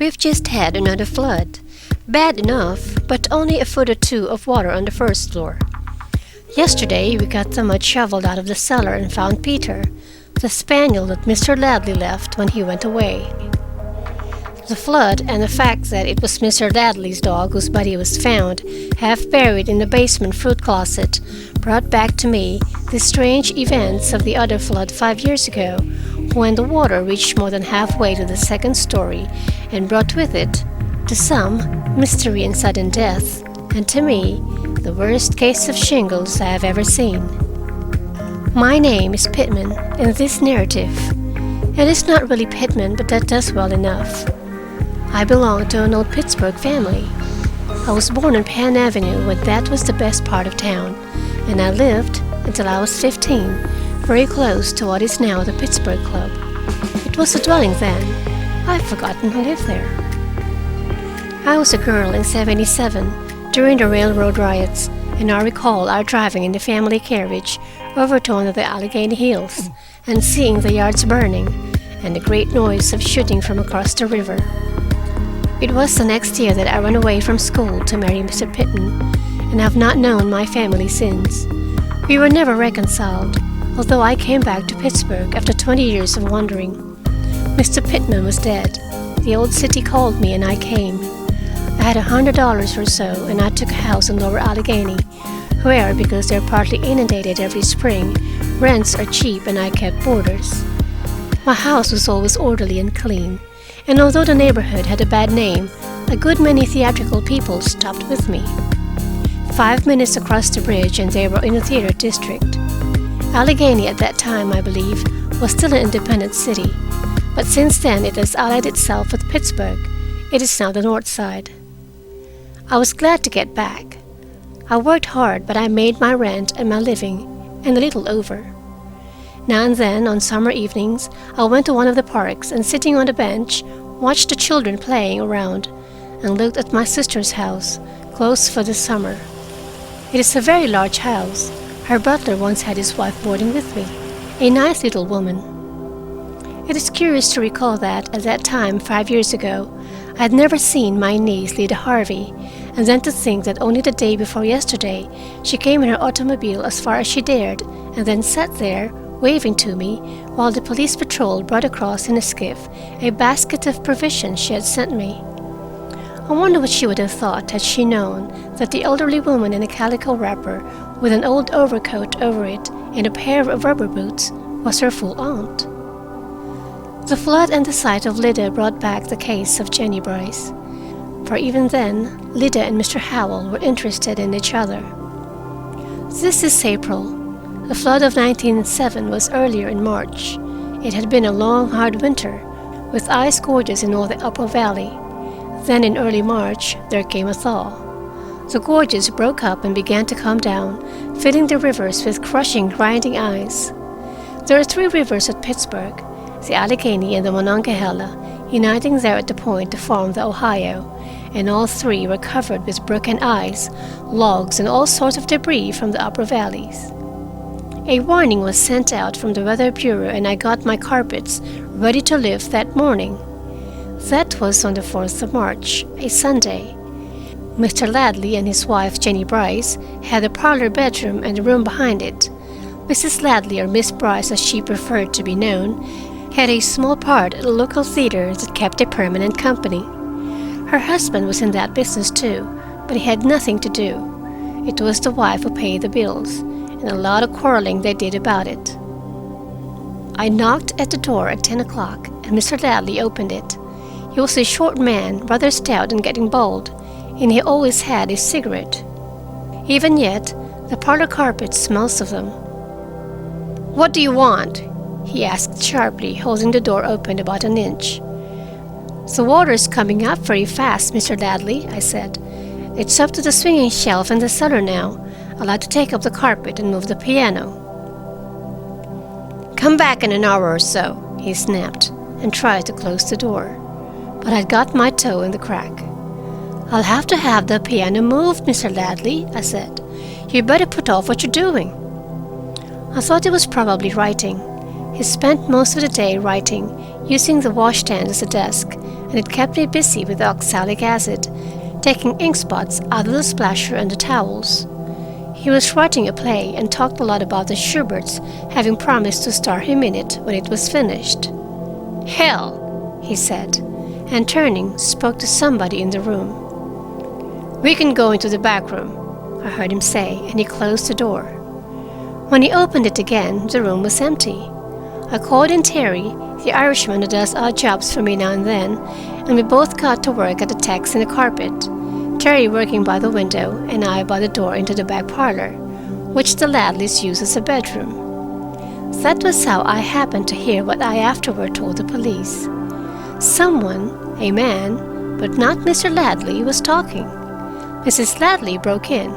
We've just had another flood. Bad enough, but only a foot or two of water on the first floor. Yesterday, we got the mud shoveled out of the cellar and found Peter, the spaniel that Mr. Ladley left when he went away. The flood and the fact that it was Mr. Ladley's dog whose body was found, half buried in the basement fruit closet, brought back to me the strange events of the other flood 5 years ago, when the water reached more than halfway to the second story and brought with it, to some, mystery and sudden death, and to me, the worst case of shingles I have ever seen. My name is Pittman in this narrative. It is not really Pittman, but that does well enough. I belong to an old Pittsburgh family. I was born on Penn Avenue when that was the best part of town, and I lived, until I was 15, very close to what is now the Pittsburgh Club. It was a dwelling then. I've forgotten who lived there. I was a girl in '77 during the railroad riots, and I recall our driving in the family carriage over to one of the Allegheny Hills and seeing the yards burning and the great noise of shooting from across the river. It was the next year that I ran away from school to marry Mr. Pittman, and have not known my family since. We were never reconciled, although I came back to Pittsburgh after 20 years of wandering. Mr. Pittman was dead. The old city called me and I came. I had $100 or so, and I took a house in Lower Allegheny, where, because they're partly inundated every spring, rents are cheap and I kept boarders. My house was always orderly and clean, and although the neighborhood had a bad name, a good many theatrical people stopped with me. 5 minutes across the bridge and they were in the theater district. Allegheny at that time, I believe, was still an independent city, but since then it has allied itself with Pittsburgh. It is now the North Side. I was glad to get back. I worked hard, but I made my rent and my living, and a little over. Now and then, on summer evenings, I went to one of the parks and sitting on a bench, watched the children playing around, and looked at my sister's house, closed for the summer. It is a very large house. Her butler once had his wife boarding with me, a nice little woman. It is curious to recall that, at that time, 5 years ago, I had never seen my niece, Lida Harvey, and then to think that only the day before yesterday she came in her automobile as far as she dared, and then sat there, waving to me, while the police patrol brought across in a skiff a basket of provisions she had sent me. I wonder what she would have thought had she known that the elderly woman in a calico wrapper with an old overcoat over it and a pair of rubber boots was her full aunt. The flood and the sight of Lida brought back the case of Jenniebrice, for even then Lida and Mr. Howell were interested in each other. This is April. The flood of 1907 was earlier in March. It had been a long, hard winter, with ice gorges in all the upper valley. Then in early March, there came a thaw. The gorges broke up and began to come down, filling the rivers with crushing, grinding ice. There are 3 rivers at Pittsburgh, the Allegheny and the Monongahela, uniting there at the point to form the Ohio, and all 3 were covered with broken ice, logs, and all sorts of debris from the upper valleys. A warning was sent out from the Weather Bureau, and I got my carpets ready to lift that morning. That was on the 4th of March, a Sunday. Mr. Ladley and his wife, Jenniebrice, had a parlor bedroom and a room behind it. Mrs. Ladley, or Miss Brice as she preferred to be known, had a small part at a local theater that kept a permanent company. Her husband was in that business too, but he had nothing to do. It was the wife who paid the bills, and a lot of quarreling they did about it. I knocked at the door at 10 o'clock, and Mr. Ladley opened it. He was a short man, rather stout and getting bald, and he always had a cigarette. Even yet, the parlor carpet smells of them. "What do you want?" he asked sharply, holding the door open about an inch. "The water's coming up very fast, Mr. Ladley," I said. "It's up to the swinging shelf in the cellar now. I'll have to take up the carpet and move the piano." "Come back in an hour or so," he snapped, and tried to close the door. But I'd got my toe in the crack. "I'll have to have the piano moved, Mr. Ladley," I said. "You better put off what you're doing." I thought he was probably writing. He spent most of the day writing, using the washstand as a desk, and it kept me busy with oxalic acid, taking ink spots out of the splasher and the towels. He was writing a play and talked a lot about the Schuberts having promised to star him in it when it was finished. "Hell," he said, and turning, spoke to somebody in the room. "We can go into the back room," I heard him say, and he closed the door. When he opened it again, the room was empty. I called in Terry, the Irishman who does odd jobs for me now and then, and we both got to work at the tacks in the carpet, Terry working by the window and I by the door into the back parlor, which the Ladleys use as a bedroom. That was how I happened to hear what I afterward told the police. Someone, a man, but not Mr. Ladley, was talking. Mrs. Ladley broke in.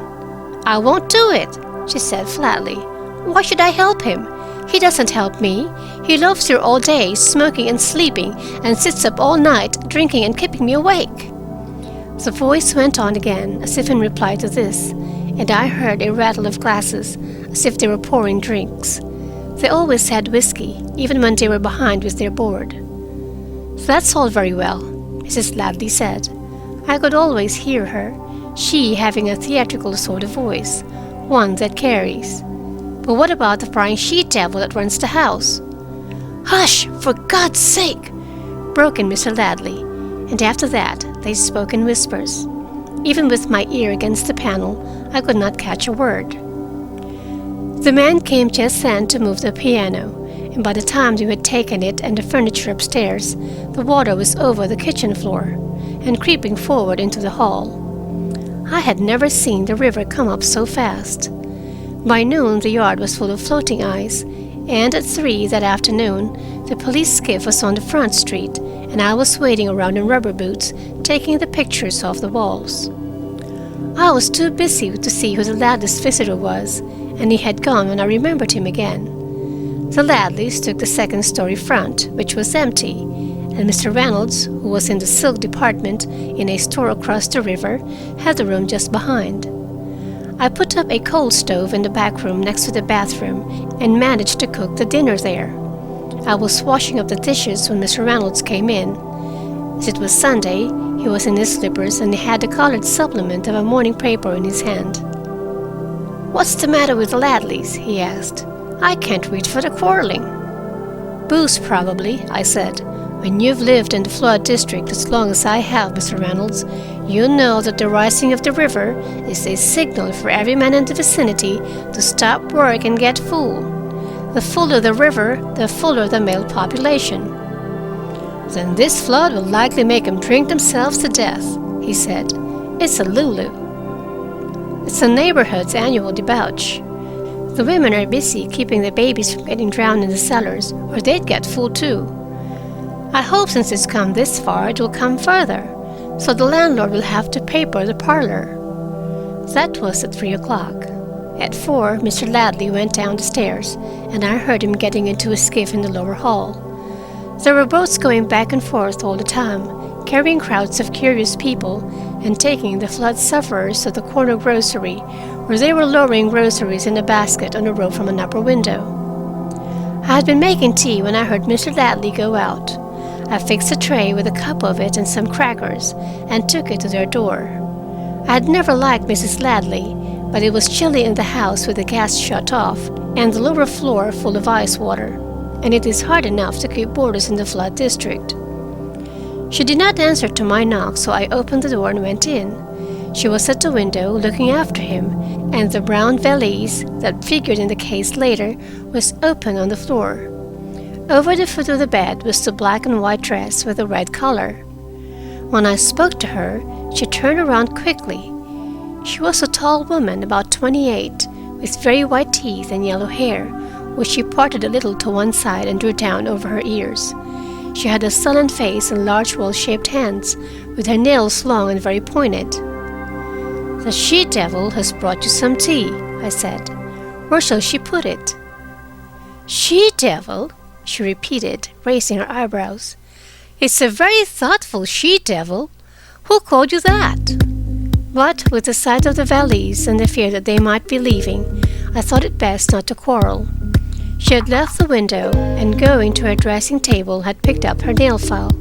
"I won't do it," she said flatly. "Why should I help him? He doesn't help me. He loafs here all day, smoking and sleeping, and sits up all night, drinking and keeping me awake." The voice went on again, as if in reply to this, and I heard a rattle of glasses, as if they were pouring drinks. They always had whiskey, even when they were behind with their board. "That's all very well," Mrs. Ladley said. I could always hear her, she having a theatrical sort of voice, one that carries. "But what about the prying she-devil that runs the house?" "Hush, for God's sake!" broke in Mr. Ladley, and after that they spoke in whispers. Even with my ear against the panel, I could not catch a word. The man came just then to move the piano, and by the time we had taken it and the furniture upstairs, the water was over the kitchen floor and creeping forward into the hall. I had never seen the river come up so fast. By noon, the yard was full of floating ice, and at 3 that afternoon, the police skiff was on the front street, and I was waiting around in rubber boots, taking the pictures off the walls. I was too busy to see who the Ladleys' visitor was, and he had gone when I remembered him again. The Ladleys took the second-story front, which was empty, and Mr. Reynolds, who was in the silk department in a store across the river, had the room just behind. I put up a coal stove in the back room next to the bathroom and managed to cook the dinner there. I was washing up the dishes when Mr. Reynolds came in. As it was Sunday, he was in his slippers and he had the colored supplement of a morning paper in his hand. "What's the matter with the Ladleys?" he asked. "I can't read for the quarreling." "Booze, probably," I said. "When you've lived in the flood district as long as I have, Mr. Reynolds, you know that the rising of the river is a signal for every man in the vicinity to stop work and get full. The fuller the river, the fuller the male population." "Then this flood will likely make them drink themselves to death," he said. "It's a Lulu." "It's the neighborhood's annual debauch. The women are busy keeping the babies from getting drowned in the cellars, or they'd get full too. I hope since it's come this far, it will come further, so the landlord will have to paper the parlor." That was at 3 o'clock. At 4, Mr. Ladley went down the stairs, and I heard him getting into a skiff in the lower hall. There were boats going back and forth all the time, carrying crowds of curious people, and taking the flood sufferers to the corner grocery, where they were lowering groceries in a basket on a rope from an upper window. I had been making tea when I heard Mr. Ladley go out. I fixed a tray with a cup of it and some crackers, and took it to their door. I had never liked Mrs. Ladley, but it was chilly in the house with the gas shut off and the lower floor full of ice water, and it is hard enough to keep boarders in the flood district. She did not answer to my knock, so I opened the door and went in. She was at the window, looking after him, and the brown valise that figured in the case later was open on the floor. Over the foot of the bed was the black and white dress with a red collar. When I spoke to her, she turned around quickly. She was a tall woman, about 28, with very white teeth and yellow hair, which she parted a little to one side and drew down over her ears. She had a sullen face and large well-shaped hands, with her nails long and very pointed. "The she-devil has brought you some tea," I said. "Where shall she put it?" "She-devil?" she repeated, raising her eyebrows. "It's a very thoughtful she-devil. Who called you that?" But with the sight of the valise and the fear that they might be leaving, I thought it best not to quarrel. She had left the window and, going to her dressing table, had picked up her nail file.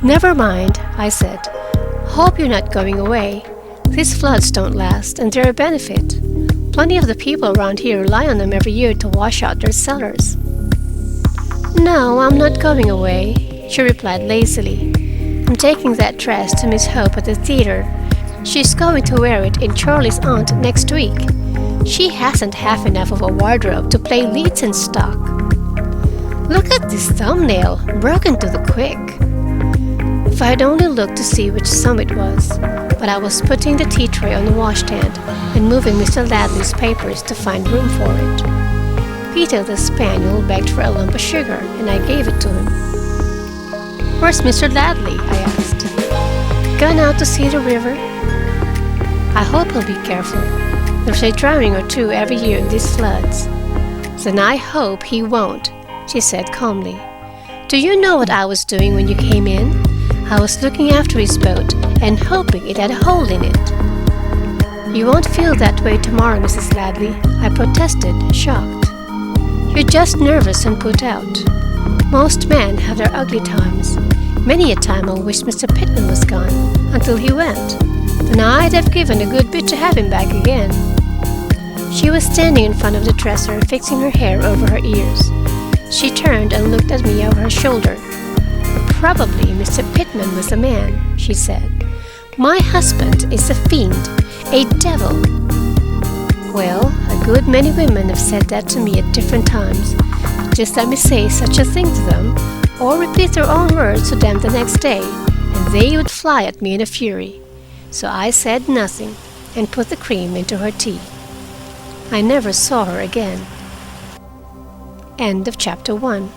"Never mind," I said. "Hope you're not going away. These floods don't last, and they're a benefit. Plenty of the people around here rely on them every year to wash out their cellars." "No, I'm not going away," she replied lazily. "I'm taking that dress to Miss Hope at the theater. She's going to wear it in Charlie's aunt next week. She hasn't half enough of a wardrobe to play leads in stock. Look at this thumbnail, broken to the quick." If I had only looked to see which sum it was, but I was putting the tea tray on the washstand and moving Mr. Ladley's papers to find room for it. Peter the spaniel begged for a lump of sugar, and I gave it to him. "Where's Mr. Ladley?" I asked. "Gone out to see the river." "I hope he'll be careful. There's a drowning or two every year in these floods." "Then I hope he won't," she said calmly. "Do you know what I was doing when you came in? I was looking after his boat and hoping it had a hole in it." "You won't feel that way tomorrow, Mrs. Ladley," I protested, shocked. "You're just nervous and put out. Most men have their ugly times. Many a time I wished Mr. Pittman was gone, until he went. Then I'd have given a good bit to have him back again." She was standing in front of the dresser, fixing her hair over her ears. She turned and looked at me over her shoulder. "Probably Mr. Pittman was a man," she said. "My husband is a fiend, a devil." Well, a good many women have said that to me at different times. Just let me say such a thing to them, or repeat their own words to them the next day, and they would fly at me in a fury. So I said nothing and put the cream into her tea. I never saw her again. End of chapter 1.